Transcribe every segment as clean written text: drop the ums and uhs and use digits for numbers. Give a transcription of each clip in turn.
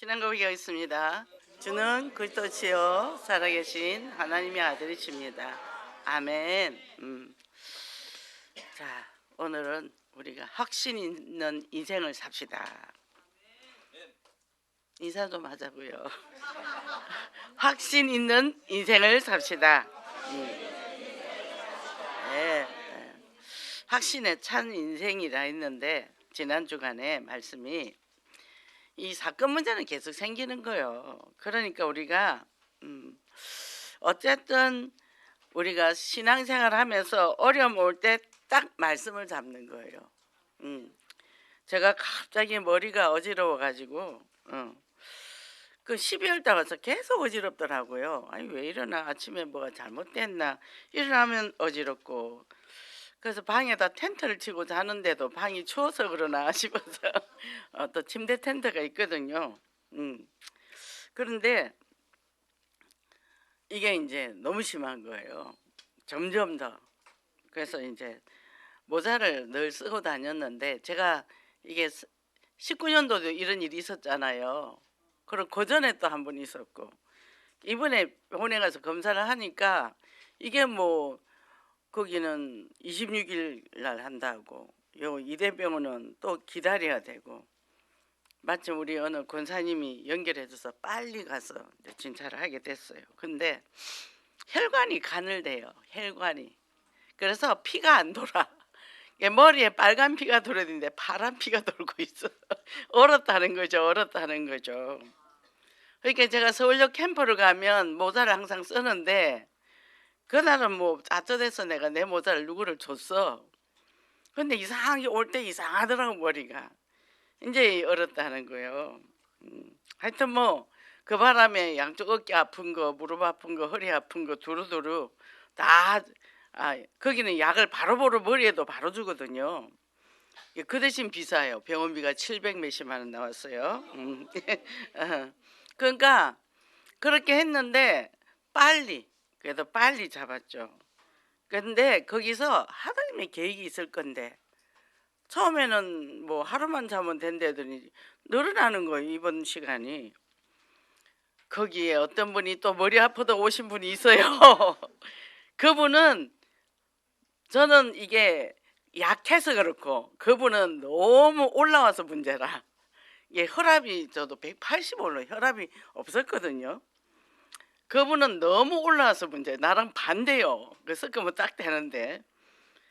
신앙 고백하겠습니다. 주는 그리스도시요 살아계신 하나님의 아들이십니다. 아멘. 자, 오늘은 우리가 확신 있는 인생을 삽시다. 인사 좀 하자고요. 확신 있는 인생을 삽시다. 네, 네. 확신에 찬 인생이라 했는데 지난 주간에 말씀이 이 사건 문제는 계속 생기는 거예요. 그러니까 우리가 어쨌든 우리가 신앙생활 하면서 어려움 올 때 딱 말씀을 잡는 거예요. 제가 갑자기 머리가 어지러워 가지고 그 12월 달 와서 계속 어지럽더라고요. 아니 왜 이러나, 아침에 뭐가 잘못됐나, 일어나면 어지럽고, 그래서 방에다 텐트를 치고 자는데도 방이 추워서 그러나 싶어서 또 침대 텐트가 있거든요. 그런데 이게 이제 너무 심한 거예요. 점점 더. 그래서 이제 모자를 늘 쓰고 다녔는데, 제가 이게 19년도도 이런 일이 있었잖아요. 그리고 그 전에 또 한 번 있었고, 이번에 병원에 가서 검사를 하니까 이게 뭐 거기는 26일 날 한다고, 요 이대병원은 또 기다려야 되고, 마침 우리 어느 권사님이 연결해줘서 빨리 가서 이제 진찰을 하게 됐어요. 근데 혈관이 가늘대요. 혈관이. 그래서 피가 안 돌아. 머리에 빨간 피가 돌아야 되는데 파란 피가 돌고 있어. 얼었다는 거죠. 얼었다는 거죠. 그러니까 제가 서울역 캠프를 가면 모자를 항상 쓰는데, 그날은 뭐 아쩌돼서 내가 내 모자를 누구를 줬어. 근데 이상하게 올 때 이상하더라고, 머리가. 이제 얼었다는 거예요. 하여튼 뭐 그 바람에 양쪽 어깨 아픈 거, 무릎 아픈 거, 허리 아픈 거 두루두루 다, 거기는 약을 바로바로 머리에도 바로 주거든요. 그 대신 비싸요. 병원비가 700 몇십만 원 나왔어요. 그러니까 그렇게 했는데 빨리, 그래도 빨리 잡았죠. 근데 거기서 하나님의 계획이 있을 건데, 처음에는 뭐 하루만 자면 된다더니 늘어나는 거예요, 입원 시간이. 거기에 어떤 분이 또 머리 아프다 오신 분이 있어요. 그분은, 저는 이게 약해서 그렇고 그분은 너무 올라와서 문제라, 이게 혈압이, 저도 180 올라, 혈압이 없었거든요. 그분은 너무 올라와서 문제, 나랑 반대요. 그래서 그러면 딱 되는데,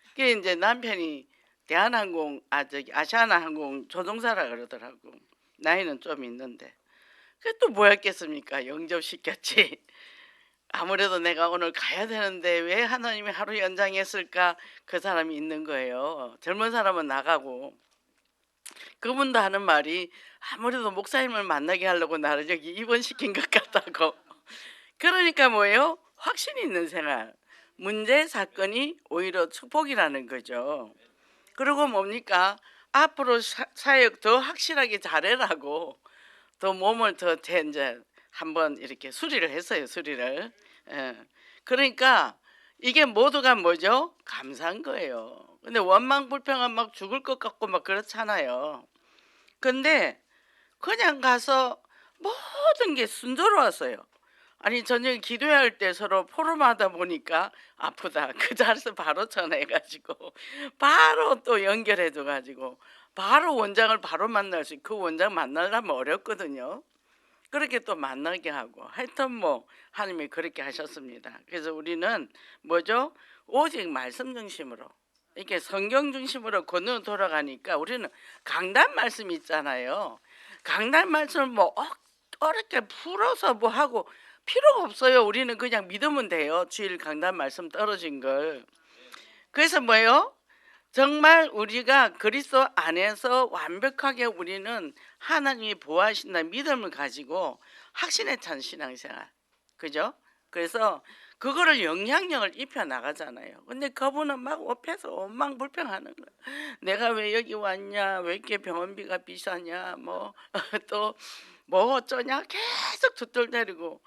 그게 이제 남편이 대한항공, 아시아나항공 조종사라 그러더라고. 나이는 좀 있는데. 그게 또 뭐였겠습니까? 영접시켰지. 아무래도 내가 오늘 가야 되는데 왜 하나님이 하루 연장했을까? 그 사람이 있는 거예요. 젊은 사람은 나가고. 그분도 하는 말이, 아무래도 목사님을 만나게 하려고 나를 여기 입원시킨 것 같다고. 그러니까 뭐예요? 확신 있는 생활. 문제 사건이 오히려 축복이라는 거죠. 그리고 뭡니까? 앞으로 사역 더 확실하게 잘해라고, 더 몸을 더 이제 한번 이렇게 수리를 했어요. 수리를. 그러니까 이게 모두가 뭐죠? 감사한 거예요. 근데 원망 불평은 막 죽을 것 같고 막 그렇잖아요. 근데 그냥 가서 모든 게 순조로웠어요. 아니 저녁에 기도해야 할 때 서로 포럼하다 보니까 아프다, 그 자리에서 바로 전화해가지고 바로 또 연결해줘가지고 바로 원장을 바로 만날 수 있고, 그 원장 만나려면 어렵거든요. 그렇게 또 만나게 하고, 하여튼 뭐 하나님이 그렇게 하셨습니다. 그래서 우리는 뭐죠? 오직 말씀 중심으로, 이렇게 성경 중심으로 건너 돌아가니까, 우리는 강단 말씀이 있잖아요. 강단 말씀을 뭐 어렵게 풀어서 뭐 하고 필요가 없어요. 우리는 그냥 믿으면 돼요. 주일 강단 말씀 떨어진 걸. 그래서 뭐예요? 정말 우리가 그리스도 안에서 완벽하게 우리는 하나님이 보호하신다는 믿음을 가지고 확신에 찬 신앙생활, 그죠? 그래서 그거를 영향력을 입혀 나가잖아요. 근데 그분은 막 옆에서 원망불평하는 거야. 내가 왜 여기 왔냐, 왜 이렇게 병원비가 비싸냐, 뭐 또 뭐 어쩌냐, 계속 두들대리고,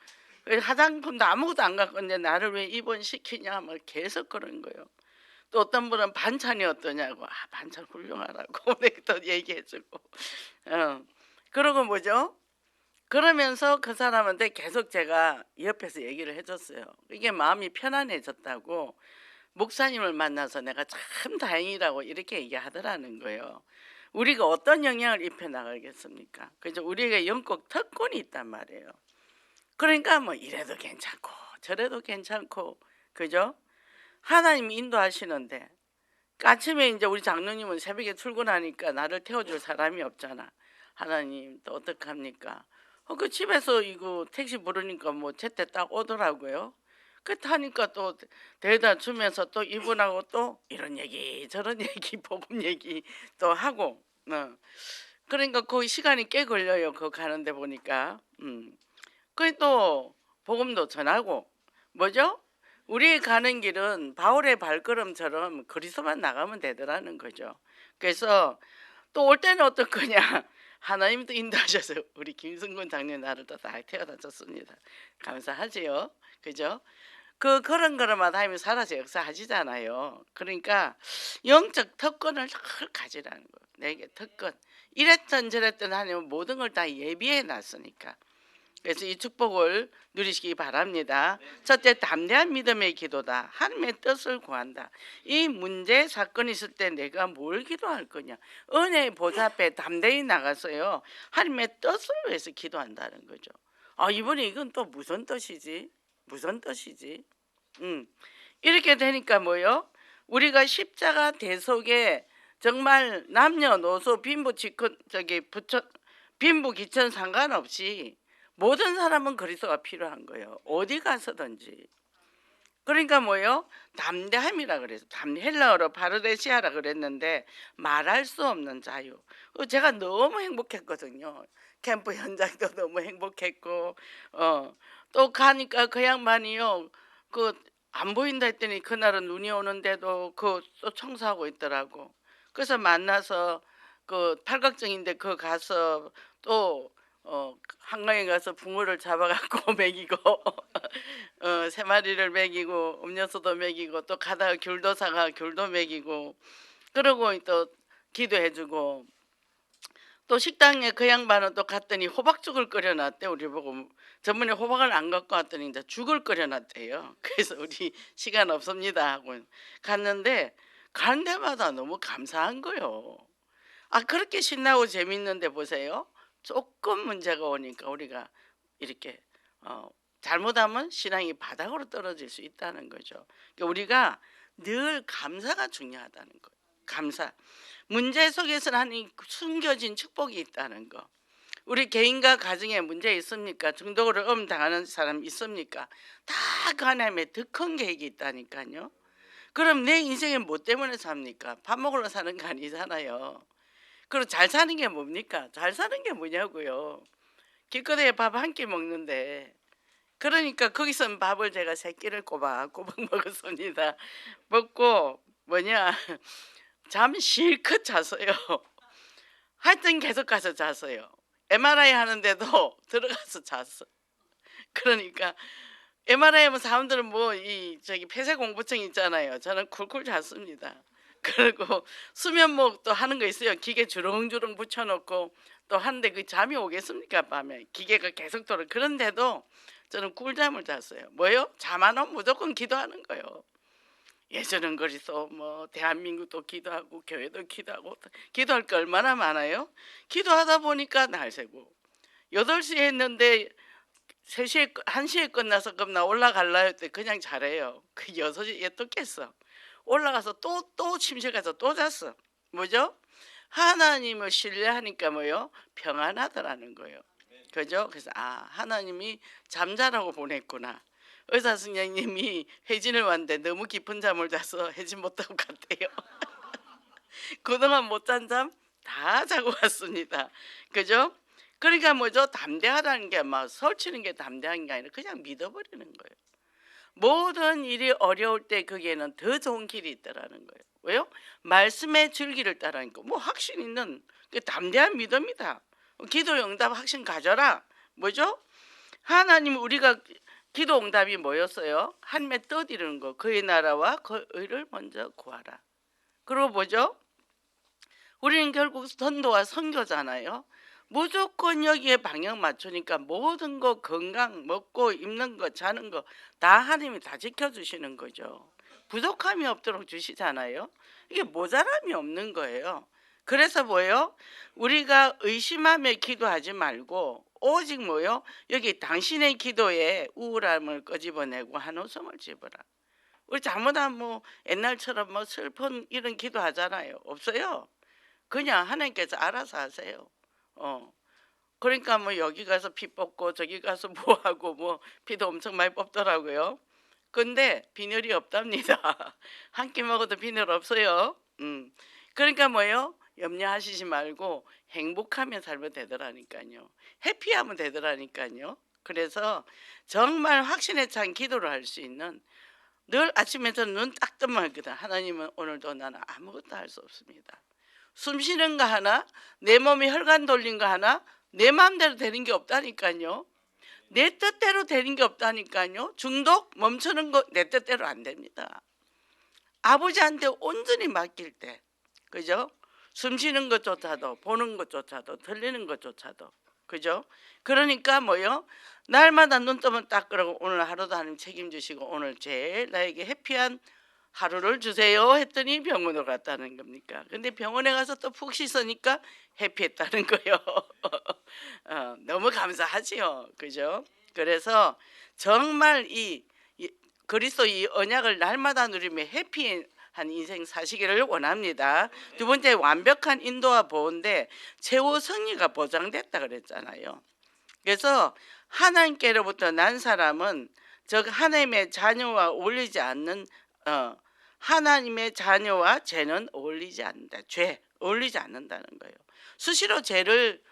화장품도 아무것도 안 갖고 있는데 나를 왜 입원시키냐, 뭐 계속 그런 거예요. 또 어떤 분은 반찬이 어떠냐고, 반찬 훌륭하라고 또 얘기해주고. 그러고 뭐죠? 그러면서 그 사람한테 계속 제가 옆에서 얘기를 해 줬어요. 이게 마음이 편안해졌다고 목사님을 만나서 내가 참 다행이라고 이렇게 얘기하더라는 거예요. 우리가 어떤 영향을 입혀 나가겠습니까? 그죠? 우리에게 영적 특권이 있단 말이에요. 그러니까 뭐 이래도 괜찮고 저래도 괜찮고 그죠? 하나님이 인도하시는데 아침에 이제 우리 장로님은 새벽에 출근하니까 나를 태워줄 사람이 없잖아. 하나님 또 어떡합니까? 그 집에서 이거 택시 부르니까 뭐 제때 딱 오더라고요. 그 타니까 또 데려다 주면서 또 이분하고 또 이런 얘기 저런 얘기 복음 얘기 또 하고 그러니까 그 시간이 꽤 걸려요. 그거 가는데 보니까 그또 복음도 전하고 뭐죠? 우리 가는 길은 바울의 발걸음처럼 그리스도만 나가면 되더라는 거죠. 그래서 또 올 때는 어떨 거냐? 하나님도 인도하셔서 우리 김승근 장로님 나를 또 다 태워다 줬습니다. 감사하지요. 그죠? 그런 거로만 하면 살아서 역사하시잖아요. 그러니까 영적 특권을 늘 가지라는 거예요. 내게 특권. 이랬던 저랬던 하나님은 모든 걸 다 예비해 놨으니까. 그래서 이 축복을 누리시기 바랍니다. 첫째, 담대한 믿음의 기도다. 하나님의 뜻을 구한다. 이 문제 사건이 있을 때 내가 뭘 기도할 거냐. 은혜의 보좌 앞에 담대히 나가서요. 하나님의 뜻을 위해서 기도한다는 거죠. 이번에 이건 또 무슨 뜻이지? 무슨 뜻이지? 이렇게 되니까 뭐요? 우리가 십자가 대속에 정말 남녀노소 빈부 기천 상관없이 모든 사람은 그리스도가 필요한 거예요. 어디 가서든지. 그러니까 뭐요? 담대함이라 그래서 헬라어로 파르데시아라 그랬는데 말할 수 없는 자유. 제가 너무 행복했거든요. 캠프 현장도 너무 행복했고 또 가니까 그 양반이요. 안 보인다 했더니 그날은 눈이 오는데도 또 청소하고 있더라고. 그래서 만나서 팔각정인데 가서 또 한강에 가서 붕어를 잡아갖고 먹이고 3마리를 먹이고 음료수도 먹이고 또 가다가 귤도 사가 귤도 먹이고 그러고 또 기도해주고 또 식당에 그 양반은 또 갔더니 호박죽을 끓여놨대. 우리 보고 저번에 호박을 안 갖고 왔더니 이제 죽을 끓여놨대요. 그래서 우리 시간 없습니다 하고 갔는데 간 데마다 너무 감사한 거요. 그렇게 신나고 재밌는데 보세요. 조금 문제가 오니까 우리가 이렇게 잘못하면 신앙이 바닥으로 떨어질 수 있다는 거죠. 그러니까 우리가 늘 감사가 중요하다는 거예요. 감사. 문제 속에서는 하나님 숨겨진 축복이 있다는 거. 우리 개인과 가정에 문제 있습니까? 중독으로 당하는 사람 있습니까? 다 그 하나님의 더 큰 계획이 있다니까요. 그럼 내 인생에 뭐 때문에 삽니까? 밥 먹으러 사는 거 아니잖아요. 그리고 잘 사는 게 뭡니까? 잘 사는 게 뭐냐고요. 길거리에 밥 한 끼 먹는데 그러니까 거기서 밥을 제가 3끼를 꼬박꼬박 먹었습니다. 먹고 잠 실컷 잤어요. 하여튼 계속 가서 잤어요. MRI 하는데도 들어가서 잤어. 그러니까 MRI 하면 사람들은 폐쇄 공포증 있잖아요. 저는 쿨쿨 잤습니다. 그리고 수면목도 하는 거 있어요. 기계 주렁주렁 붙여놓고 또 하는데 잠이 오겠습니까 밤에. 기계가 계속 돌아. 그런데도 저는 꿀잠을 잤어요. 잠 안 오면 무조건 기도하는 거예요. 예전은 그래서 대한민국도 기도하고 교회도 기도하고 기도할 게 얼마나 많아요. 기도하다 보니까 날 새고 8시에 했는데 3시에 1시에 끝나서 그럼 나 올라갈라 했더니 그냥 잘해요. 6시에 또 깼어. 올라가서 또 침실 가서 또 잤어. 뭐죠? 하나님을 신뢰하니까 평안하더라는 거예요. 그죠? 그래서 하나님이 잠자라고 보냈구나. 의사 선생님이 회진을 왔는데 너무 깊은 잠을 자서 회진 못하고 갔대요. 그동안 못 잔 잠 다 자고 왔습니다. 그죠? 그러니까 담대하다는 게 설치는 게 담대한 게 아니라 그냥 믿어버리는 거예요. 모든 일이 어려울 때 거기에는 더 좋은 길이 있다라는 거예요. 왜요? 말씀의 줄기를 따라하니까 확신 있는 담대한 믿음이다. 기도 응답 확신 가져라. 뭐죠? 하나님 우리가 기도 응답이 뭐였어요? 하나님의 뜻 이루는 거. 그의 나라와 그 의를 먼저 구하라. 그리고 뭐죠? 우리는 결국 전도와 선교잖아요. 무조건 여기에 방향 맞추니까 모든 거 건강 먹고 입는 거 자는 거 다 하나님이 다 지켜주시는 거죠. 부족함이 없도록 주시잖아요. 이게 모자람이 없는 거예요. 그래서 뭐예요? 우리가 의심하며 기도하지 말고 오직 뭐요? 여기 당신의 기도에 우울함을 끄집어내고 한 웃음을 집어라. 우리 잘못하면 뭐 옛날처럼 뭐 슬픈 이런 기도하잖아요. 없어요. 그냥 하나님께서 알아서 하세요. 그러니까 뭐 여기 가서 피 뽑고 저기 가서 뭐 하고 뭐 피도 엄청 많이 뽑더라고요. 근데 빈혈이 없답니다. 한 끼 먹어도 빈혈 없어요. 그러니까 뭐예요? 염려하시지 말고 행복하면 살면 되더라니까요. 해피하면 되더라니까요. 그래서 정말 확신에 찬 기도를 할 수 있는 늘 아침에 저는 눈 딱 뜨면 하거든. 하나님은 오늘도 나는 아무것도 할 수 없습니다. 숨 쉬는 거 하나, 내 몸이 혈관 돌린 거 하나, 내 마음대로 되는 게 없다니까요. 내 뜻대로 되는 게 없다니까요. 중독 멈추는 거 내 뜻대로 안 됩니다. 아버지한테 온전히 맡길 때, 그죠? 숨 쉬는 것조차도, 보는 것조차도, 들리는 것조차도, 그죠? 그러니까 뭐요? 날마다 눈 뜨면 딱 그러고 오늘 하루도 하나님 책임지시고 오늘 제일 나에게 해피한 하루를 주세요 했더니 병원으로 갔다는 겁니까? 근데 병원에 가서 또 푹 씻으니까 해피했다는 거요. 너무 감사하지요, 그죠? 그래서 정말 이 그리스도 이 언약을 날마다 누리며 해피한 인생 사시기를 원합니다. 두 번째 완벽한 인도와 보호인데 최후 승리가 보장됐다 그랬잖아요. 그래서 하나님께로부터 난 사람은 즉 하나님의 자녀와 어울리지 않는 하나님의 자녀와 죄는 어울리지 않는다. 죄 어울리지 않는다는 거예요. 수시로 죄를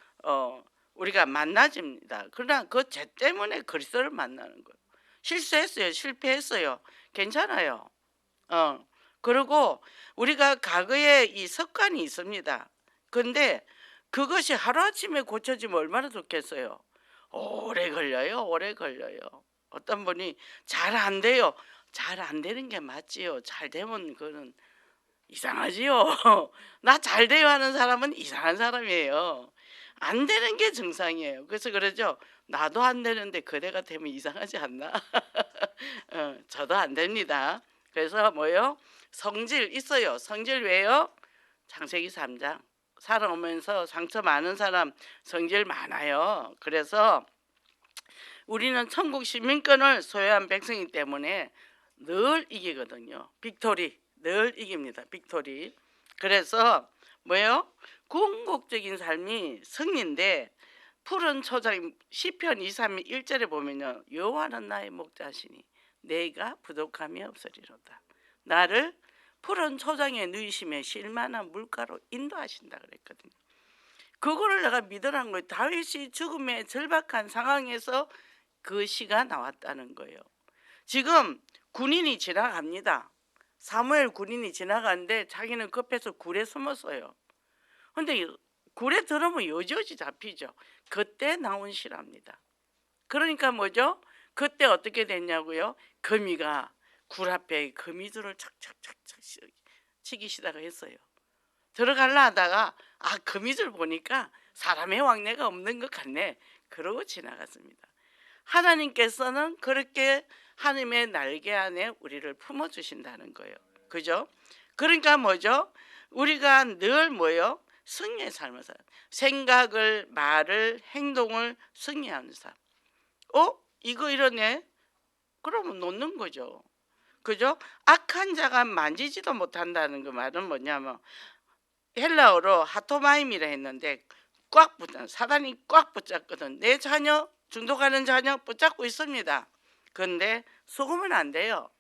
우리가 만나집니다. 그러나 그 죄 때문에 그리스도를 만나는 거예요. 실수했어요. 실패했어요. 괜찮아요. 그리고 우리가 과거에 이 습관이 있습니다. 근데 그것이 하루아침에 고쳐지면 얼마나 좋겠어요. 오래 걸려요. 오래 걸려요. 어떤 분이 잘 안 돼요. 잘 안 되는 게 맞지요. 잘 되면 그거는 이상하지요. 나 잘 돼요 하는 사람은 이상한 사람이에요. 안 되는 게 정상이에요. 그래서 그러죠. 나도 안 되는데 그대가 되면 이상하지 않나? 저도 안 됩니다. 그래서 뭐요? 성질 있어요. 성질 왜요? 창세기 3장. 살아오면서 상처 많은 사람 성질 많아요. 그래서 우리는 천국 시민권을 소유한 백성이기 때문에 늘 이기거든요. 빅토리 늘 이깁니다. 빅토리. 그래서 뭐예요? 궁극적인 삶이 승리인데 푸른 초장 시편 23, 1절에 보면요. 여호와는 나의 목자시니 내가 부족함이 없으리로다. 나를 푸른 초장에 누이심에 쉴만한 물가로 인도하신다 그랬거든요. 그거를 내가 믿으라는 거예요. 다윗이 죽음의 절박한 상황에서 그 시가 나왔다는 거예요. 지금 군인이 지나갑니다. 사무엘 군인이 지나가는데 자기는 급해서 굴에 숨었어요. 근데 굴에 들어오면 여지없이 잡히죠. 그때 나온 시랍니다. 그러니까 뭐죠? 그때 어떻게 됐냐고요? 거미가 굴 앞에 거미줄을 착착착착 치기 시작했어요. 들어갈라 하다가 거미줄 보니까 사람의 왕래가 없는 것 같네. 그러고 지나갔습니다. 하나님께서는 그렇게 하나님의 날개 안에 우리를 품어주신다는 거예요. 그죠? 그러니까 뭐죠? 우리가 늘 뭐요? 승리의 삶을 살아요. 생각을, 말을, 행동을 승리하는 삶. 이거 이러네? 그러면 놓는 거죠. 그죠? 악한 자가 만지지도 못한다는 그 말은 뭐냐면 헬라어로 하토마임이라 했는데 꽉 붙은 사단이 꽉 붙잡거든. 내 자녀 중독하는 자녀 붙잡고 있습니다. 그런데 속으면 안 돼요.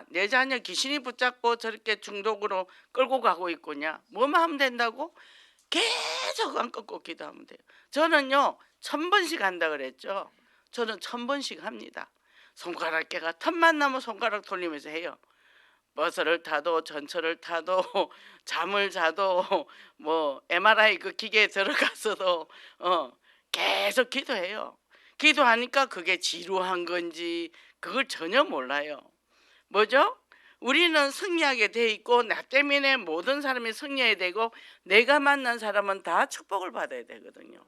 내 자녀 귀신이 붙잡고 저렇게 중독으로 끌고 가고 있구냐. 뭐만 하면 된다고? 계속 안 끊고 기도하면 돼요. 저는요 1000번씩 한다 그랬죠. 저는 1000번씩 합니다. 손가락 깨가 틈만 나면 손가락 돌리면서 해요. 버스를 타도 전철을 타도 잠을 자도 뭐 MRI 그 기계에 들어가서도 계속 기도해요. 기도하니까 그게 지루한 건지 그걸 전혀 몰라요. 뭐죠? 우리는 승리하게 돼 있고 나 때문에 모든 사람이 승리해야 되고 내가 만난 사람은 다 축복을 받아야 되거든요.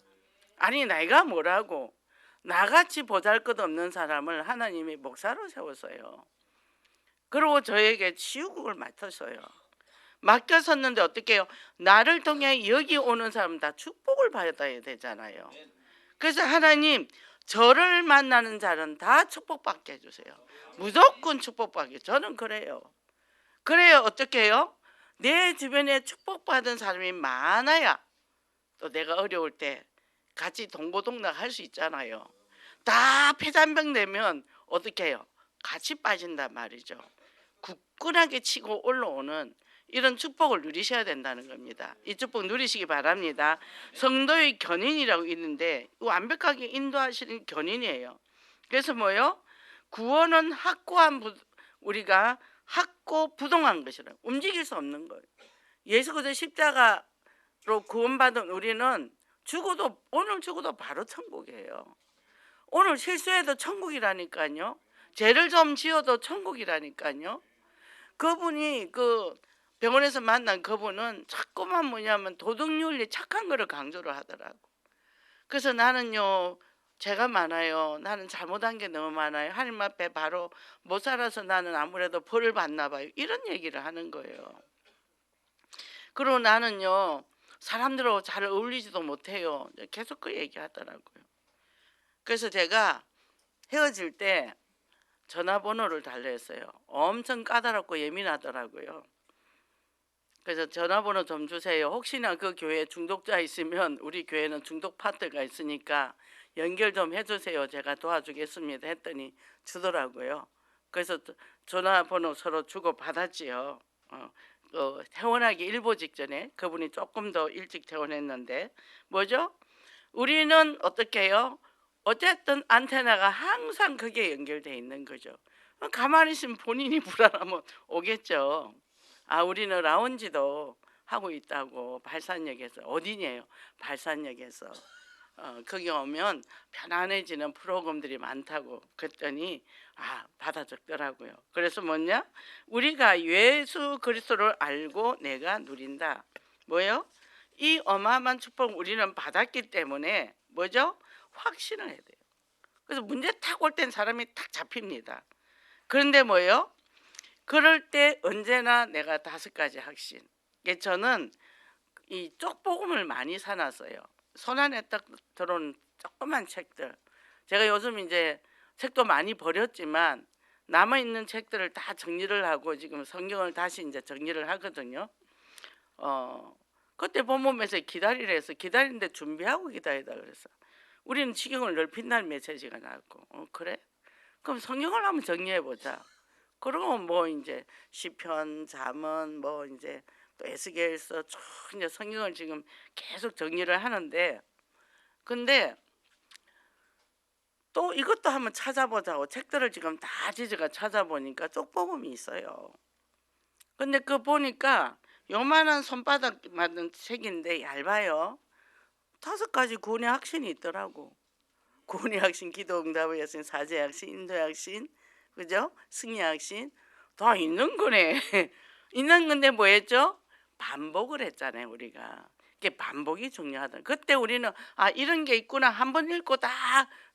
아니 내가 뭐라고 나같이 보잘것없는 사람을 하나님이 목사로 세웠어요. 그리고 저에게 치유국을 맡았어요. 맡겼었는데 어떻게 해요? 나를 통해 여기 오는 사람 다 축복을 받아야 되잖아요. 그래서 하나님 저를 만나는 자는 다 축복받게 해주세요. 무조건 축복받게. 저는 그래요. 그래요. 어떻게 해요? 내 주변에 축복받은 사람이 많아야 또 내가 어려울 때 같이 동고동락 할 수 있잖아요. 다 폐잔병 되면 어떻게 해요? 같이 빠진단 말이죠. 굳건하게 치고 올라오는 이런 축복을 누리셔야 된다는 겁니다. 이 축복 누리시기 바랍니다. 성도의 견인이라고 있는데 완벽하게 인도하시는 견인이에요. 그래서 뭐요? 구원은 확고한 우리가 확고부동한 것이라 움직일 수 없는 거예요. 예수 그리스도 십자가로 구원받은 우리는 죽어도 오늘 죽어도 바로 천국이에요. 오늘 실수해도 천국이라니까요. 죄를 좀 지어도 천국이라니까요. 그분이 그 병원에서 만난 그분은 자꾸만 뭐냐면 도덕윤리 착한 거를 강조를 하더라고. 그래서 나는요 죄가 많아요. 나는 잘못한 게 너무 많아요. 하나님 앞에 바로 못 살아서 나는 아무래도 벌을 받나 봐요. 이런 얘기를 하는 거예요. 그리고 나는요 사람들하고 잘 어울리지도 못해요. 계속 그 얘기하더라고요. 그래서 제가 헤어질 때 전화번호를 달랬어요. 엄청 까다롭고 예민하더라고요. 그래서 전화번호 좀 주세요. 혹시나 그 교회에 중독자 있으면 우리 교회는 중독 파트가 있으니까 연결 좀 해주세요. 제가 도와주겠습니다 했더니 주더라고요. 그래서 전화번호 서로 주고 받았지요. 퇴원하기 일보 직전에 그분이 조금 더 일찍 퇴원했는데 뭐죠? 우리는 어떻게 해요? 어쨌든 안테나가 항상 그게 연결되어 있는 거죠. 가만히 있으면 본인이 불안하면 오겠죠. 아 우리는 라운지도 하고 있다고 발산역에서 어디냐요? 발산역에서 거기 오면 편안해지는 프로그램들이 많다고 그랬더니 받아 적더라고요. 그래서 뭐냐? 우리가 예수 그리스도를 알고 내가 누린다. 뭐요? 이 어마어마한 축복 우리는 받았기 때문에 뭐죠? 확신을 해야 돼요. 그래서 문제 탁 올 땐 사람이 탁 잡힙니다. 그런데 뭐예요? 그럴 때 언제나 내가 5가지 확신. 저는 이 쪽복음을 많이 사놨어요. 손안에 딱 들어온 조그만 책들. 제가 요즘 이제 책도 많이 버렸지만 남아있는 책들을 다 정리를 하고 지금 성경을 다시 이제 정리를 하거든요. 그때 본문에서 기다리라 해서 기다리는데 준비하고 기다리다 그랬어. 우리는 지경을 넓힌다는 메시지가 나왔고 그래? 그럼 성경을 한번 정리해 보자. 그러고 뭐 이제 시편, 잠언, 뭐 이제 또 에스겔서 쭉 이제 성경을 지금 계속 정리를 하는데, 근데 또 이것도 한번 찾아보자고 책들을 지금 다 지지가 찾아보니까 쪽복음이 있어요. 근데 그 보니까 요만한 손바닥 만든 책인데 얇아요. 5가지 구원의 확신이 있더라고. 구원의 확신, 기도응답의 확신, 사죄의 확신, 인도의 확신, 그죠? 승리의 확신 다 있는 거네. 있는 건데 뭐 했죠? 반복을 했잖아요. 우리가 이게 반복이 중요하다. 그때 우리는 이런 게 있구나 한 번 읽고 다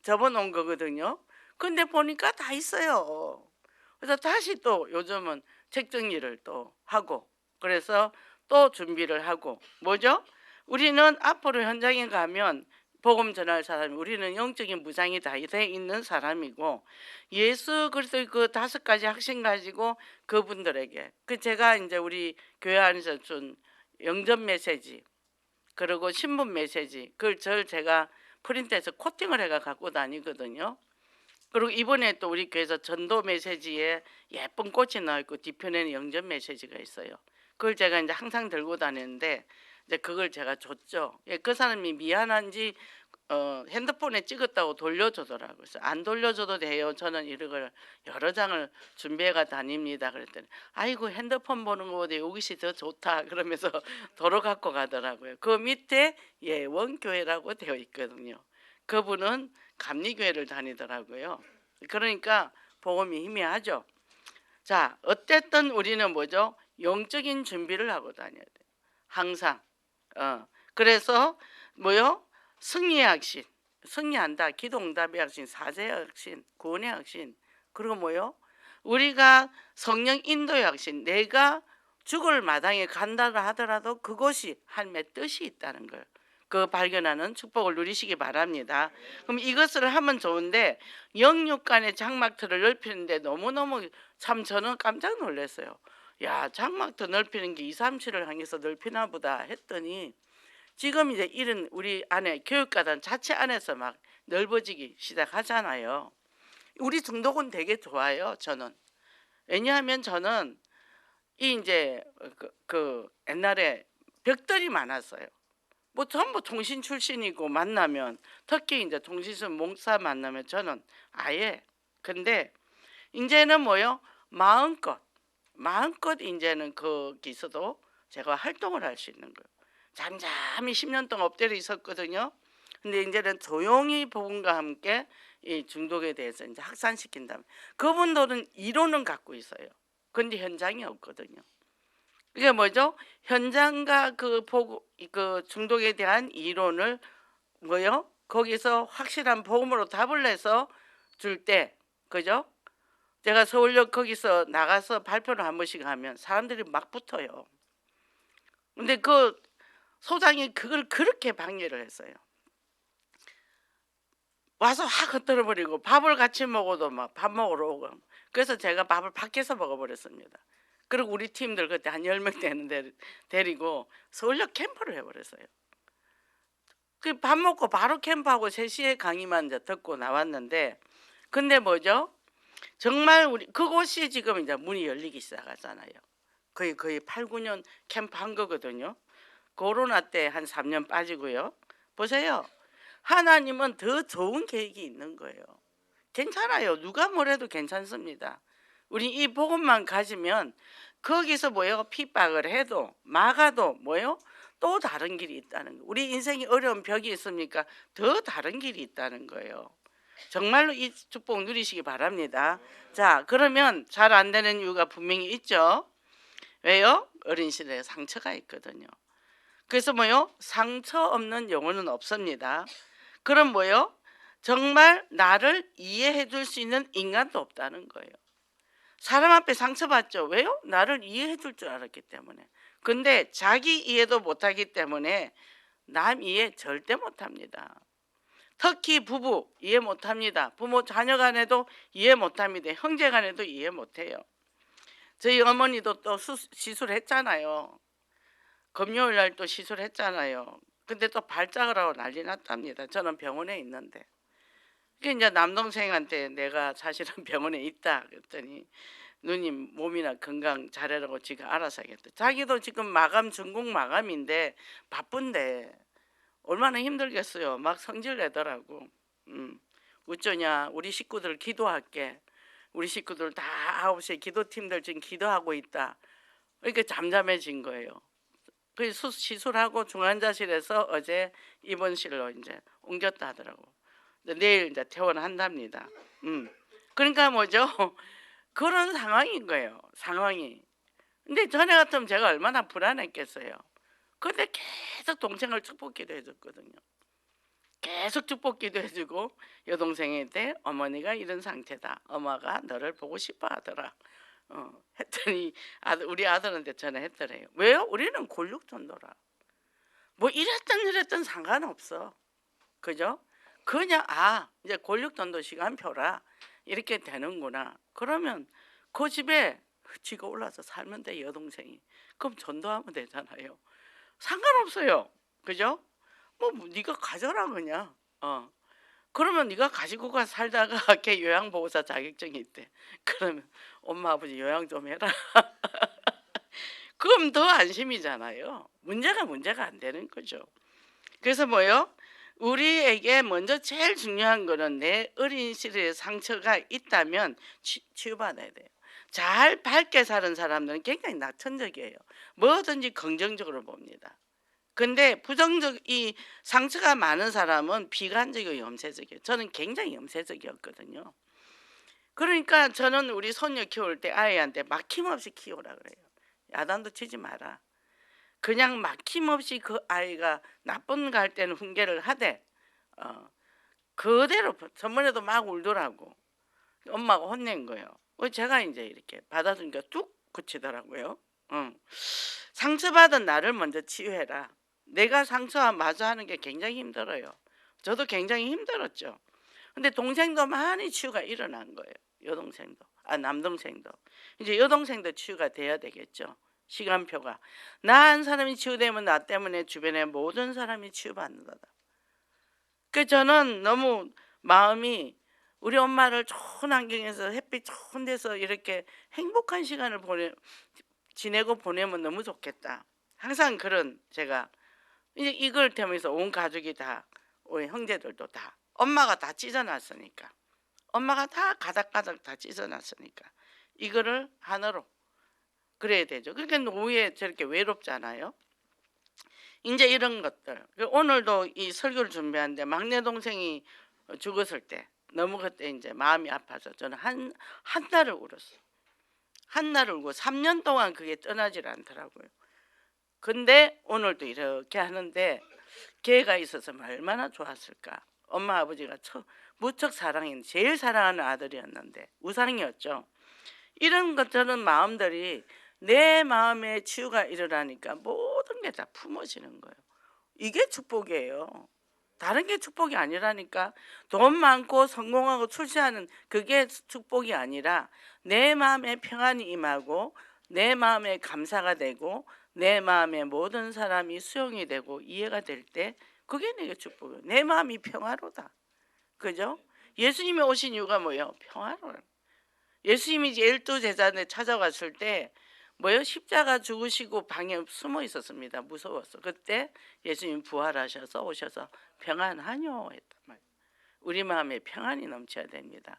접어놓은 거거든요. 근데 보니까 다 있어요. 그래서 다시 또 요즘은 책 정리를 또 하고 그래서 또 준비를 하고 뭐죠? 우리는 앞으로 현장에 가면 복음 전할 사람이 우리는 영적인 무장이 다 돼 있는 사람이고 예수 그리스도의 그 5가지 확신 가지고 그분들에게 제가 이제 우리 교회 안에서 준 영접 메시지 그리고 신문 메시지 그걸 제가 프린트해서 코팅을 해가 갖고 다니거든요. 그리고 이번에 또 우리 교회에서 전도 메시지에 예쁜 꽃이 나와 있고 뒤편에는 영접 메시지가 있어요. 그걸 제가 이제 항상 들고 다니는데 이제 그걸 제가 줬죠. 그 사람이 미안한지 핸드폰에 찍었다고 돌려주더라고요. 그래서 안 돌려줘도 돼요. 저는 이런 걸 여러 장을 준비해가 다닙니다. 그랬더니 아이고 핸드폰 보는 것보다 이것이 더 좋다 그러면서 도로 갖고 가더라고요. 그 밑에 예원교회라고 되어 있거든요. 그분은 감리교회를 다니더라고요. 그러니까 복음이 희미하죠. 자, 어쨌든 우리는 뭐죠? 영적인 준비를 하고 다녀야 돼요. 항상. 그래서 뭐요? 승리의 확신. 승리한다. 기도응답의 확신, 사제의 확신, 구원의 확신. 그리고 뭐요? 우리가 성령 인도의 확신. 내가 죽을 마당에 간다라 하더라도 그곳이 하나님의 뜻이 있다는 걸 그 발견하는 축복을 누리시기 바랍니다. 그럼 이것을 하면 좋은데 영육 간의 장막틀을 넓히는데 너무너무 참 저는 깜짝 놀랐어요. 야, 장막틀 넓히는 게 2, 3, 7을 향해서 넓히나 보다 했더니 지금 이제 이런 우리 안에 교육과단 자체 안에서 막 넓어지기 시작하잖아요. 우리 중독은 되게 좋아요. 저는. 왜냐하면 저는 이 이제 그 옛날에 벽들이 많았어요. 뭐 전부 통신 출신이고 만나면 특히 이제 통신선 목사 만나면 저는 아예 근데 이제는 뭐요? 마음껏 이제는 거기서도 제가 활동을 할 수 있는 거예요. 잠잠히 10년 동안 엎드려 있었거든요. 근데 이제는 조용히 복음과 함께 이 중독에 대해서 이제 확산시킨다면 그분들은 이론은 갖고 있어요. 근데 현장이 없거든요. 이게 뭐죠? 현장과 그 중독에 대한 이론을 뭐요? 거기서 확실한 복음으로 답을 내서 줄 때, 그죠? 제가 서울역 거기서 나가서 발표를 한 번씩 하면 사람들이 막 붙어요. 근데 그 소장이 그걸 그렇게 방해를 했어요. 와서 확 흩어버리고 밥을 같이 먹어도 막 밥 먹으러 오고. 그래서 제가 밥을 밖에서 먹어버렸습니다. 그리고 우리 팀들 그때 한 10명 되는데 데리고 서울역 캠프를 해버렸어요. 그 밥 먹고 바로 캠프하고 3시에 강의만 이제 듣고 나왔는데 근데 뭐죠? 정말 우리 그곳이 지금 이제 문이 열리기 시작하잖아요. 거의 8, 9년 캠프 한 거거든요. 코로나 때 한 3년 빠지고요. 보세요. 하나님은 더 좋은 계획이 있는 거예요. 괜찮아요. 누가 뭐래도 괜찮습니다. 우리 이 복음만 가지면 거기서 뭐요? 핍박을 해도 막아도 뭐요? 또 다른 길이 있다는 거. 우리 인생이 어려운 벽이 있습니까? 더 다른 길이 있다는 거예요. 정말로 이 축복 누리시기 바랍니다. 자, 그러면 잘 안 되는 이유가 분명히 있죠. 왜요? 어린 시대에 상처가 있거든요. 그래서 뭐요? 상처 없는 영혼은 없습니다. 그럼 뭐요? 정말 나를 이해해 줄 수 있는 인간도 없다는 거예요. 사람 앞에 상처받죠. 왜요? 나를 이해해 줄 줄 알았기 때문에. 근데 자기 이해도 못하기 때문에 남 이해 절대 못합니다. 특히 부부 이해 못합니다. 부모 자녀 간에도 이해 못합니다. 형제 간에도 이해 못해요. 저희 어머니도 또 시술했잖아요. 금요일 날 또 시술했잖아요. 근데 또 발작을 하고 난리 났답니다. 저는 병원에 있는데. 그게 이제 남동생한테 내가 사실은 병원에 있다 그랬더니 누님 몸이나 건강 잘하라고 지가 알아서 하겠다. 자기도 지금 마감 전공 마감인데 바쁜데 얼마나 힘들겠어요. 막 성질 내더라고. 어쩌냐 우리 식구들 기도할게. 우리 식구들 다 9시에 기도팀들 지금 기도하고 있다. 이렇게 잠잠해진 거예요. 그래서 시술하고 중환자실에서 어제 입원실로 이제 옮겼다 하더라고. 내일 이제 퇴원한답니다. 그러니까 뭐죠? 그런 상황인 거예요. 상황이. 근데 전에 같으면 제가 얼마나 불안했겠어요. 근데 계속 동생을 축복 기도해줬거든요. 계속 축복 기도해주고 여동생한테 어머니가 이런 상태다. 엄마가 너를 보고 싶어 하더라. 했더니 우리 아들한테 전화했더래요. 왜요? 우리는 골육전도라. 뭐 이랬던 상관없어. 그죠? 그냥 이제 골육전도 시간표라 이렇게 되는구나. 그러면 그 집에 지가 올라서 살면 돼 여동생이. 그럼 전도하면 되잖아요. 상관없어요. 그죠? 뭐 네가 가져라 그냥. 그러면 네가 가지고 가 살다가 걔 요양보호사 자격증이 있대. 그러면 엄마 아버지 요양 좀 해라. 그럼 더 안심이잖아요. 문제가 안 되는 거죠. 그래서 뭐요? 우리에게 먼저 제일 중요한 거는 내 어린 시절에 상처가 있다면 치유받아야 돼요. 잘 밝게 사는 사람들은 굉장히 낙천적이에요. 뭐든지 긍정적으로 봅니다. 근데 이 상처가 많은 사람은 비관적이고 염세적이에요. 저는 굉장히 염세적이었거든요. 그러니까 저는 우리 손녀 키울 때 아이한테 막힘없이 키우라 그래요. 야단도 치지 마라. 그냥 막힘없이 그 아이가 나쁜 거 할 때는 훈계를 하되 그대로 저번에도 막 울더라고. 엄마가 혼낸 거예요. 제가 이제 이렇게 받아주니까 뚝 그치더라고요. 응. 상처받은 나를 먼저 치유해라. 내가 상처와 마주하는 게 굉장히 힘들어요. 저도 굉장히 힘들었죠. 근데 동생도 많이 치유가 일어난 거예요. 여동생도. 남동생도. 이제 여동생도 치유가 돼야 되겠죠. 시간표가. 나 한 사람이 치유되면 나 때문에 주변의 모든 사람이 치유받는다. 그 저는 너무 마음이 우리 엄마를 좋은 환경에서 햇빛 좋은 데서 이렇게 행복한 시간을 지내고 보내면 너무 좋겠다. 항상 그런 제가 이제 이걸 때문에 온 가족이 다 우리 형제들도 다 엄마가 다 찢어놨으니까 엄마가 다 가닥가닥 다 찢어놨으니까 이거를 하나로 그래야 되죠. 그러니까 노후에 저렇게 외롭잖아요. 이제 이런 것들 오늘도 이 설교를 준비하는데 막내 동생이 죽었을 때 너무 그때 이제 마음이 아파서 저는 한 달을 울었어요. 한 달을 울고 3년 동안 그게 떠나질 않더라고요. 근데 오늘도 이렇게 하는데 걔가 있어서 얼마나 좋았을까. 엄마 아버지가 무척 사랑했는데 제일 사랑하는 아들이었는데 우상이었죠. 이런 것들은 마음들이 내 마음에 치유가 일어나니까 모든 게 다 품어지는 거예요. 이게 축복이에요. 다른 게 축복이 아니라니까. 돈 많고 성공하고 출세하는 그게 축복이 아니라 내 마음에 평안이 임하고 내 마음에 감사가 되고 내 마음에 모든 사람이 수용이 되고 이해가 될 때 그게 내게 축복이에요. 내 마음이 평화로다. 그죠? 예수님이 오신 이유가 뭐예요? 평화로워. 예수님이 12제자들 찾아왔을 때 뭐예요? 십자가 죽으시고 방에 숨어 있었습니다. 무서웠어. 그때 예수님 부활하셔서 오셔서 평안하뇨 했단 말이에요. 우리 마음에 평안이 넘쳐야 됩니다.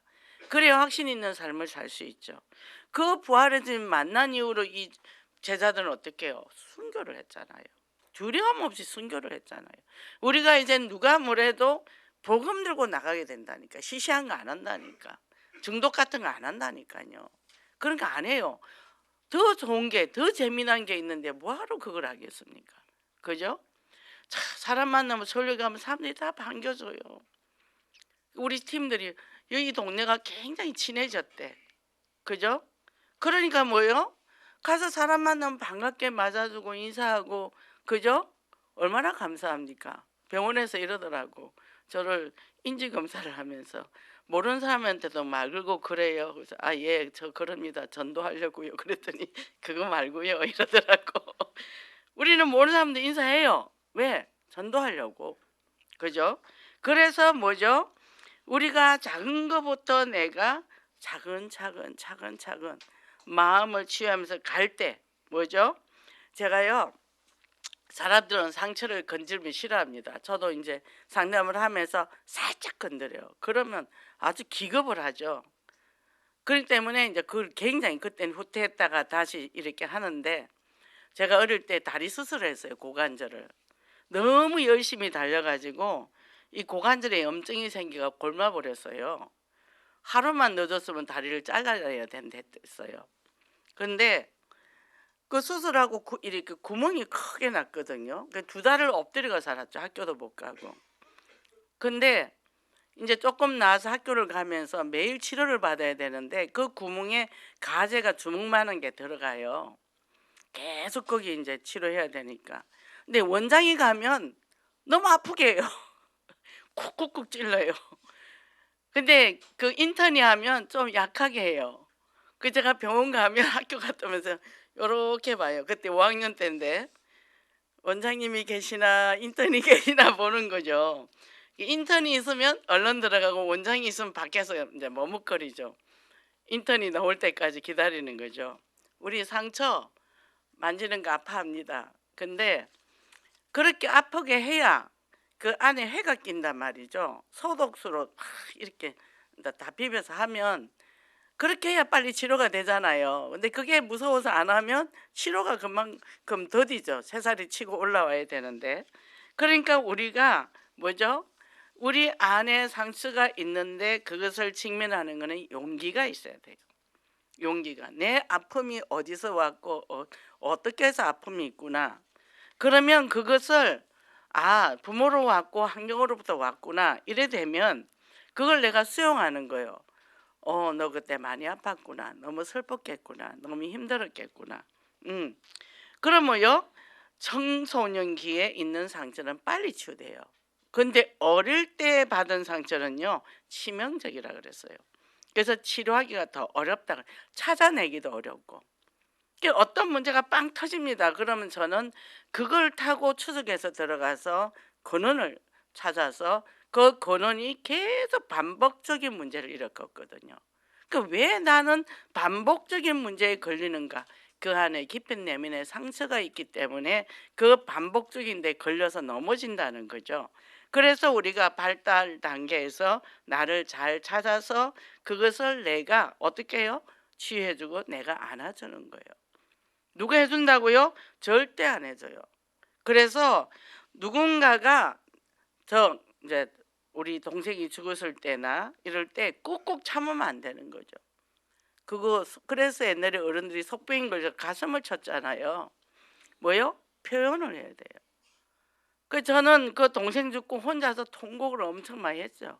그래야 확신 있는 삶을 살 수 있죠. 그 부활의 주님 만난 이후로 이 제자들은 어떻게 해요? 순교를 했잖아요. 두려움 없이 순교를 했잖아요. 우리가 이제 누가 뭐래도 복음 들고 나가게 된다니까. 시시한 거 안 한다니까. 중독 같은 거 안 한다니까요. 그런 거 안 해요. 더 좋은 게, 더 재미난 게 있는데 뭐하러 그걸 하겠습니까? 그죠? 사람 만나면 설교 가면 사람들이 다 반겨줘요. 우리 팀들이 여기 동네가 굉장히 친해졌대. 그죠? 그러니까 뭐예요? 가서 사람 만나면 반갑게 맞아주고 인사하고 그죠? 얼마나 감사합니까? 병원에서 이러더라고. 저를 인지검사를 하면서 모르는 사람한테도 말 걸고 그래요. 그래서 예, 저 그럽니다. 전도하려고요. 그랬더니 그거 말고요 이러더라고. 우리는 모르는 사람도 인사해요. 왜? 전도하려고. 그죠? 그래서 뭐죠? 우리가 작은 것부터 내가 차근차근 마음을 치유하면서 갈 때 뭐죠? 제가요 사람들은 상처를 건드리면 싫어합니다. 저도 이제 상담을 하면서 살짝 건드려요. 그러면 아주 기겁을 하죠. 그렇기 때문에 이제 그걸 굉장히 그때는 후퇴했다가 다시 이렇게 하는데 제가 어릴 때 다리 수술을 했어요. 고관절을. 너무 열심히 달려가지고 이 고관절에 염증이 생기가 골마버렸어요. 하루만 늦었으면 다리를 잘라야 된댔어요. 근데 그 수술하고 이렇게 구멍이 크게 났거든요. 그 2달을 엎드려 살았죠. 학교도 못 가고. 근데 이제 조금 나와서 학교를 가면서 매일 치료를 받아야 되는데 그 구멍에 가재가 주먹만한 게 들어가요. 계속 거기 이제 치료해야 되니까. 근데 원장이 가면 너무 아프게 해요. 쿡쿡쿡 찔러요. 근데 그 인턴이 하면 좀 약하게 해요. 그 제가 병원 가면 학교 갔다 오면서 요렇게 봐요. 그때 5학년 때인데 원장님이 계시나 인턴이 계시나 보는 거죠. 인턴이 있으면 얼른 들어가고 원장이 있으면 밖에서 이제 머뭇거리죠. 인턴이 나올 때까지 기다리는 거죠. 우리 상처 만지는 거 아파합니다. 근데 그렇게 아프게 해야 그 안에 해가 낀단 말이죠. 소독수로 이렇게 다 비벼서 하면 그렇게 해야 빨리 치료가 되잖아요. 근데 그게 무서워서 안 하면 치료가 그만큼 더디죠. 새살이 치고 올라와야 되는데. 그러니까 우리가 뭐죠? 우리 안에 상처가 있는데 그것을 직면하는 것은 용기가 있어야 돼요. 용기가. 내 아픔이 어디서 왔고 어떻게 해서 아픔이 있구나. 그러면 그것을 부모로 왔고 환경으로부터 왔구나. 이래 되면 그걸 내가 수용하는 거예요. 너 그때 많이 아팠구나. 너무 슬펐겠구나. 너무 힘들었겠구나. 그럼 뭐요? 청소년기에 있는 상처는 빨리 치유돼요. 근데 어릴 때 받은 상처는요, 치명적이라 그랬어요. 그래서 치료하기가 더 어렵다. 찾아내기도 어렵고. 어떤 문제가 빵 터집니다. 그러면 저는 그걸 타고 추적해서 들어가서 근원을 찾아서 그 근원이 계속 반복적인 문제를 일으켰거든요. 왜 나는 반복적인 문제에 걸리는가? 그 안에 깊은 내면의 상처가 있기 때문에 그 반복적인 데 걸려서 넘어진다는 거죠. 그래서 우리가 발달 단계에서 나를 잘 찾아서 그것을 내가 어떻게 해요? 치유해주고 내가 안아주는 거예요. 누가 해준다고요? 절대 안 해줘요. 그래서 누군가가 이제 우리 동생이 죽었을 때나 이럴 때 꾹꾹 참으면 안 되는 거죠. 그래서 옛날에 어른들이 속병인 걸려 가슴을 쳤잖아요. 뭐요? 표현을 해야 돼요. 저는 그 동생 죽고 혼자서 통곡을 엄청 많이 했죠.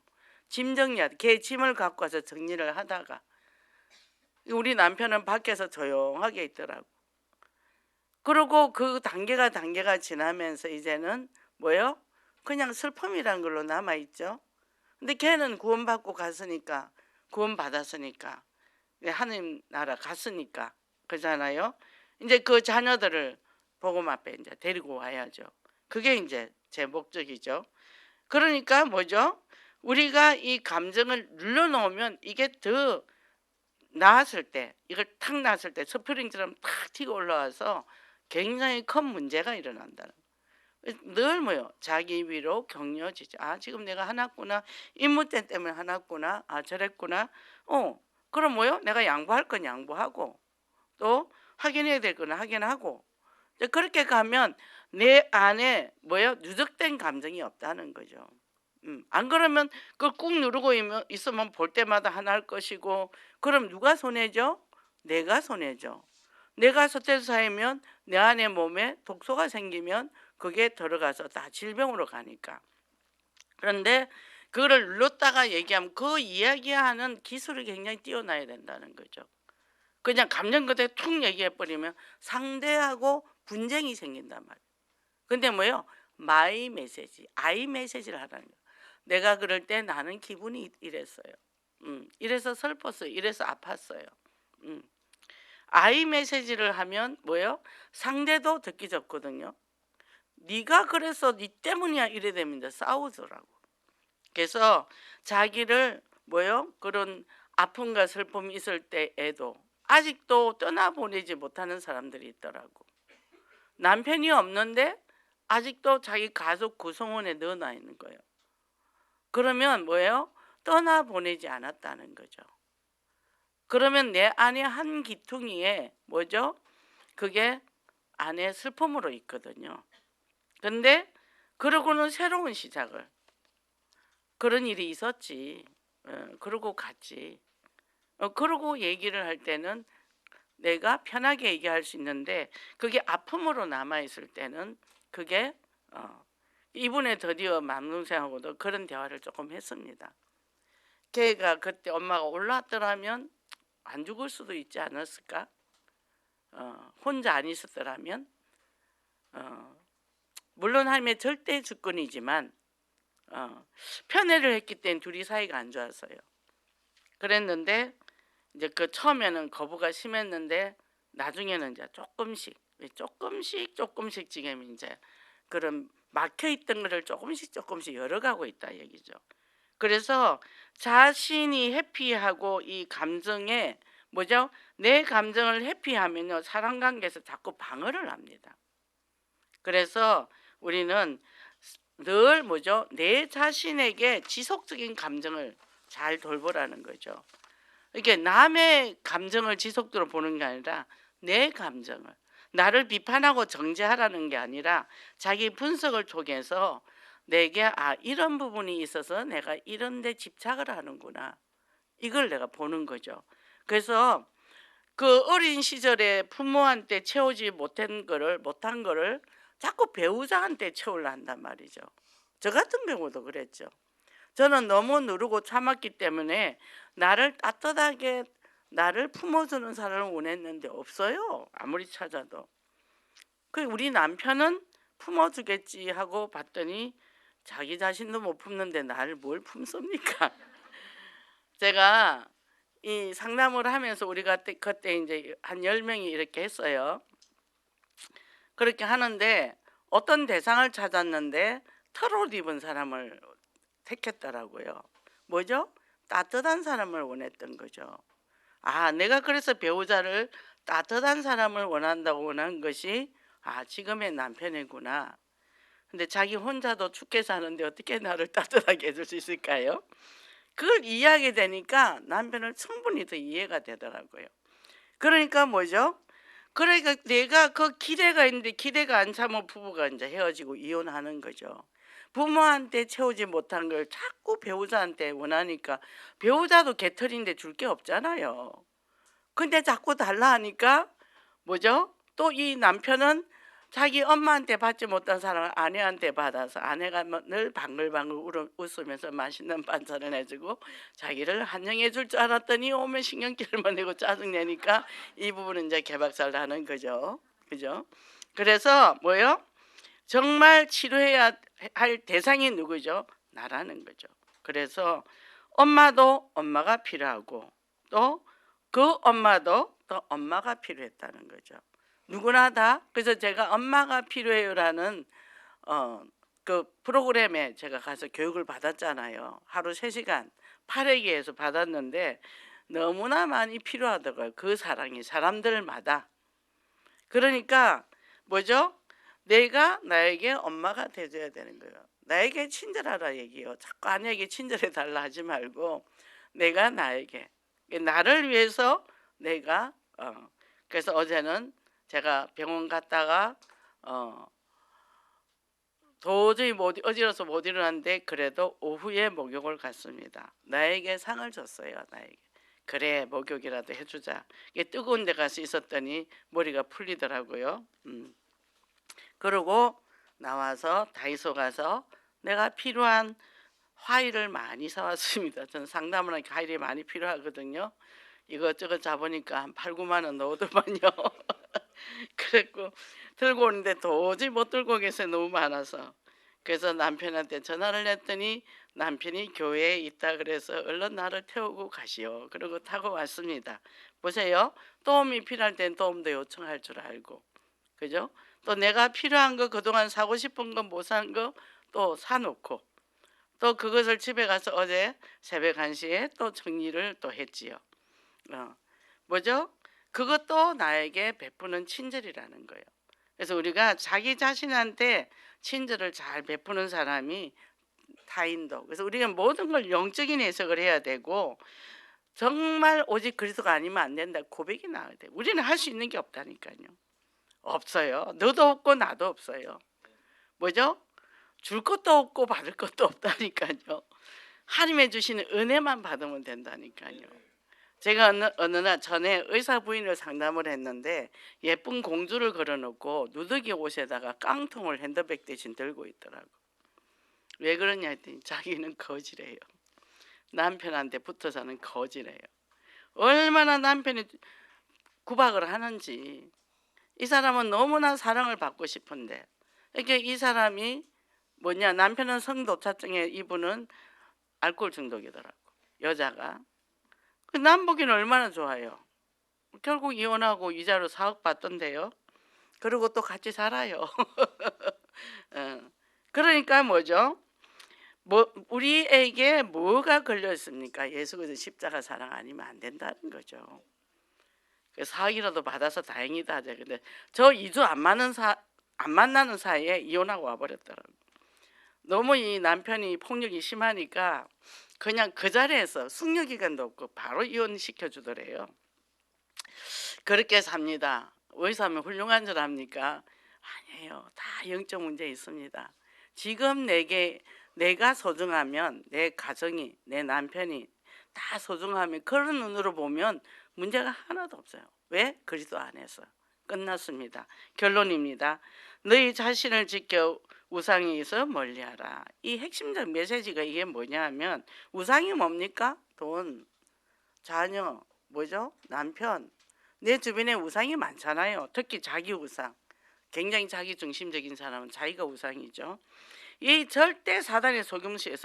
짐 정리하다. 걔 짐을 갖고 와서 정리를 하다가 우리 남편은 밖에서 조용하게 있더라고. 그리고 그 단계가 지나면서 이제는 뭐요? 그냥 슬픔이란 걸로 남아있죠. 근데 걔는 구원받고 갔으니까, 구원받았으니까, 하나님 나라 갔으니까, 그잖아요. 이제 그 자녀들을 복음 앞에 이제 데리고 와야죠. 그게 이제 제 목적이죠. 그러니까 뭐죠? 우리가 이 감정을 눌러놓으면 이게 더 나왔을 때, 이걸 탁 놨을 때 스프링처럼 탁 튀고 올라와서 굉장히 큰 문제가 일어난다는 거예요. 늘 뭐요? 자기 위로 격려지죠. 지금 내가 화났구나. 임무때 때문에 화났구나. 저랬구나. 그럼 뭐요? 내가 양보할 건 양보하고 또 확인해야 될 거는 확인하고 그렇게 가면 내 안에 뭐요? 누적된 감정이 없다는 거죠. 안 그러면 그걸 꾹 누르고 있으면 볼 때마다 화날 것이고 그럼 누가 손해죠? 내가 손해죠. 내가 스트레스 쌓이면 내 안에 몸에 독소가 생기면 그게 들어가서 다 질병으로 가니까. 그런데 그거를 눌렀다가 얘기하면 그 이야기하는 기술이 굉장히 뛰어나야 된다는 거죠. 그냥 감정 그대로 툭 얘기해버리면 상대하고 분쟁이 생긴단 말이에요. 근데 뭐요? 마이 메시지, 아이 메시지를 하라는 거예요. 내가 그럴 때 나는 기분이 이랬어요. 이래서 슬펐어요. 이래서 아팠어요. 아이 메시지를 하면 뭐예요? 상대도 듣기 좋거든요. 네가 그래서 네 때문이야 이래 됩니다. 싸우더라고. 그래서 자기를 뭐예요? 그런 아픔과 슬픔이 있을 때에도 아직도 떠나보내지 못하는 사람들이 있더라고. 남편이 없는데 아직도 자기 가족 구성원에 넣어놔 있는 거예요. 그러면 뭐예요? 떠나보내지 않았다는 거죠. 그러면 내 안에 한 기퉁이에 뭐죠? 그게 안에 슬픔으로 있거든요. 근데 그러고는 새로운 시작을 그런 일이 있었지. 그러고 갔지. 그러고 얘기를 할 때는 내가 편하게 얘기할 수 있는데 그게 아픔으로 남아있을 때는 그게 이번에 드디어 남동생하고도 그런 대화를 조금 했습니다. 걔가 그때 엄마가 올라왔더라면 안 죽을 수도 있지 않았을까? 혼자 안 있었더라면 물론 하나님의 절대 주권이지만 편애를 했기 때문에 둘이 사이가 안 좋았어요. 그랬는데 이제 그 처음에는 거부가 심했는데 나중에는 이제 조금씩 지금 이제 그런 막혀 있던 거를 조금씩 열어가고 있다 얘기죠. 그래서 자신이 해피하고 이 감정에 뭐죠? 내 감정을 해피하면요 사람 관계에서 자꾸 방어를 합니다. 그래서 우리는 늘 뭐죠? 내 자신에게 지속적인 감정을 잘 돌보라는 거죠. 이게 남의 감정을 지속적으로 보는 게 아니라 내 감정을 나를 비판하고 정죄하라는 게 아니라 자기 분석을 통해서 내게 이런 부분이 있어서 내가 이런 데 집착을 하는구나. 이걸 내가 보는 거죠. 그래서 그 어린 시절에 부모한테 채우지 못한 거를 자꾸 배우자한테 채우려 한단 말이죠. 저 같은 경우도 그랬죠. 저는 너무 누르고 참았기 때문에 나를 따뜻하게 나를 품어주는 사람을 원했는데 없어요. 아무리 찾아도. 그 우리 남편은 품어주겠지 하고 봤더니 자기 자신도 못 품는데 나를 뭘 품습니까? 제가 이 상담을 하면서 우리가 그때 이제 한 10명이 이렇게 했어요. 그렇게 하는데 어떤 대상을 찾았는데 털옷 입은 사람을 택했더라고요. 뭐죠? 따뜻한 사람을 원했던 거죠. 내가 그래서 배우자를 따뜻한 사람을 원한다고 원한 것이 지금의 남편이구나. 근데 자기 혼자도 춥게 사는데 어떻게 나를 따뜻하게 해줄 수 있을까요? 그걸 이해하게 되니까 남편을 충분히 더 이해가 되더라고요. 그러니까 뭐죠? 그러니까 내가 그 기대가 있는데 기대가 안 차면 부부가 이제 헤어지고 이혼하는 거죠. 부모한테 채우지 못한 걸 자꾸 배우자한테 원하니까 배우자도 개털인데 줄 게 없잖아요. 근데 자꾸 달라 하니까 뭐죠? 또 이 남편은 자기 엄마한테 받지 못한 사랑을 아내한테 받아서 아내가 늘 방글방글 웃으면서 맛있는 반찬을 해주고 자기를 환영해 줄 줄 알았더니 오면 신경질만 내고 짜증내니까 이 부분은 이제 개박살 나는 거죠. 그죠? 그래서 뭐요? 정말 치료해야 할 대상이 누구죠? 나라는 거죠. 그래서 엄마도 엄마가 필요하고 또 그 엄마도 또 엄마가 필요했다는 거죠. 누구나 다. 그래서 제가 엄마가 필요해요라는 그 프로그램에 제가 가서 교육을 받았잖아요. 하루 3시간 8회기에서 받았는데 너무나 많이 필요하더라고요. 그 사랑이 사람들마다. 그러니까 뭐죠? 내가 나에게 엄마가 돼줘야 되는 거예요. 나에게 친절하라 얘기요. 자꾸 아내에게 친절해 달라 하지 말고 내가 나에게 나를 위해서 내가 그래서 어제는 제가 병원 갔다가 도저히 어지러서 못 일어났는데 그래도 오후에 목욕을 갔습니다. 나에게 상을 줬어요. 나에게. 그래 목욕이라도 해주자. 이게 뜨거운 데 가서 있었더니 머리가 풀리더라고요. 그러고 나와서 다이소 가서 내가 필요한 화일을 많이 사왔습니다. 저는 상담을 하니까 화일이 많이 필요하거든요. 이것저것 잡으니까 한 8, 9만 원 넣어도만요. 그랬고 들고 오는데 도저히 못 들고 계세요. 너무 많아서. 그래서 남편한테 전화를 했더니 남편이 교회에 있다 그래서 얼른 나를 태우고 가시오. 그러고 타고 왔습니다. 보세요. 도움이 필요할 땐 도움도 요청할 줄 알고. 그죠? 또 내가 필요한 거 그동안 사고 싶은 거 못 산 거 또 사놓고 또 그것을 집에 가서 어제 새벽 1시에 또 정리를 또 했지요. 뭐죠? 그것도 나에게 베푸는 친절이라는 거예요. 그래서 우리가 자기 자신한테 친절을 잘 베푸는 사람이 타인도. 그래서 우리가 모든 걸 영적인 해석을 해야 되고 정말 오직 그리스도가 아니면 안 된다. 고백이 나와야 돼. 우리는 할 수 있는 게 없다니까요. 없어요. 너도 없고 나도 없어요. 뭐죠? 줄 것도 없고 받을 것도 없다니까요. 하나님의 주시는 은혜만 받으면 된다니까요. 제가 어느 날 전에 의사 부인을 상담을 했는데 예쁜 공주를 걸어놓고 누더기 옷에다가 깡통을 핸드백 대신 들고 있더라고. 왜 그러냐 했더니 자기는 거지래요. 남편한테 붙어 사는 거지래요. 얼마나 남편이 구박을 하는지. 이 사람은 너무나 사랑을 받고 싶은데 이렇게 이 사람이 뭐냐, 남편은 성도차증에 이분은 알코올 중독이더라고. 여자가. 그 남보기는 얼마나 좋아요. 결국 이혼하고 이자로 4억 받던데요. 그리고 또 같이 살아요. 그러니까 뭐죠? 우리에게 뭐가 걸려 있습니까? 예수 그리스도 십자가 사랑 아니면 안 된다는 거죠. 사학이라도 받아서 다행이다 하죠. 근데 저 2주 안 만나는 사이에 이혼하고 와버렸더라고요. 너무 이 남편이 폭력이 심하니까 그냥 그 자리에서 숙려 기간도 없고 바로 이혼시켜 주더래요. 그렇게 삽니다. 의사면 훌륭한 줄 압니까? 아니에요. 다 영적 문제 있습니다. 지금 내가 소중하면 내 가정이 내 남편이 다 소중하면 그런 눈으로 보면 문제가 하나도 없어요. 왜? 그리스도 안에서 끝났습니다. 결론입니다. 너희 자신을 지켜 우상에서 멀리하라. 이 핵심적 메시지가 이게 뭐냐 하면 우상이 뭡니까? 돈, 자녀, 뭐죠? 남편. 내 주변에 우상이 많잖아요. 특히 자기 우상. 굉장히 자기 중심적인 사람은 자기가 우상이죠. 이 절대 사단의 속임수에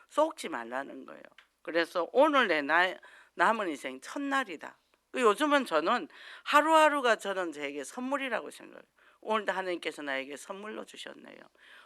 속지 말라는 거예요. 그래서 오늘 내 남은 인생 첫날이다. 요즘은 저는 하루하루가 저는 저에게 선물이라고 생각해요. 오늘도 하나님께서 나에게 선물로 주셨네요.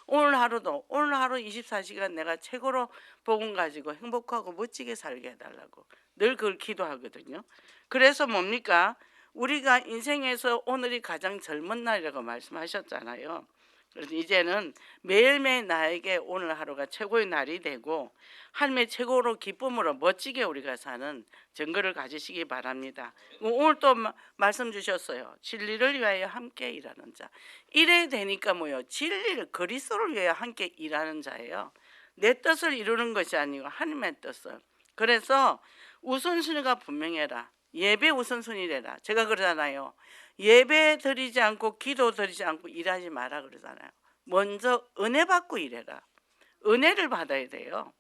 오늘 하루 24시간 내가 최고로 복음 가지고 행복하고 멋지게 살게 해달라고 늘 그걸 기도하거든요. 그래서 뭡니까? 우리가 인생에서 오늘이 가장 젊은 날이라고 말씀하셨잖아요. 그래서 이제는 매일매일 나에게 오늘 하루가 최고의 날이 되고 하나님의 최고로 기쁨으로 멋지게 우리가 사는 증거를 가지시기 바랍니다. 오늘 또 말씀 주셨어요. 진리를 위하여 함께 일하는 자. 이래 되니까 뭐요? 진리를 그리스도를 위하여 함께 일하는 자예요. 내 뜻을 이루는 것이 아니고 하나님의 뜻을. 그래서 우선순위가 분명해라. 예배 우선순위래라. 제가 그러잖아요. 예배 드리지 않고 기도 드리지 않고 일하지 마라 그러잖아요. 먼저 은혜 받고 일해라. 은혜를 받아야 돼요.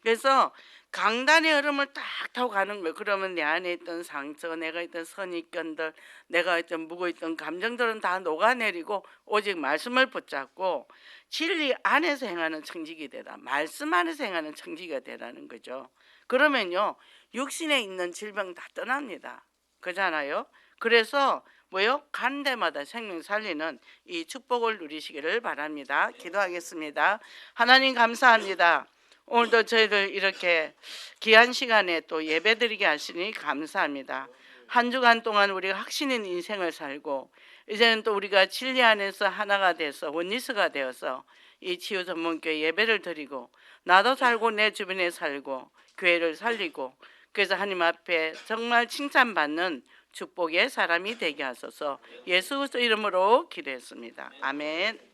그래서 강단의 흐름을 딱 타고 가는 거예요. 그러면 내 안에 있던 상처, 내가 있던 선입견들, 내가 있던 묵어있던 감정들은 다 녹아내리고 오직 말씀을 붙잡고 진리 안에서 행하는 청지기 되라. 말씀 안에서 행하는 청지기가 되라는 거죠. 그러면요 육신에 있는 질병 다 떠납니다. 그잖아요. 그래서 뭐요? 간 데마다 생명 살리는 이 축복을 누리시기를 바랍니다. 기도하겠습니다. 하나님 감사합니다. 오늘도 저희들 이렇게 귀한 시간에 또 예배드리게 하시니 감사합니다. 한 주간 동안 우리가 확신인 인생을 살고 이제는 또 우리가 진리 안에서 하나가 돼서 원리스가 되어서 이 치유 전문교회 예배를 드리고 나도 살고 내 주변에 살고 교회를 살리고 그래서 하나님 앞에 정말 칭찬받는 축복의 사람이 되게 하소서. 예수 그리스도 이름으로 기도했습니다. 아멘.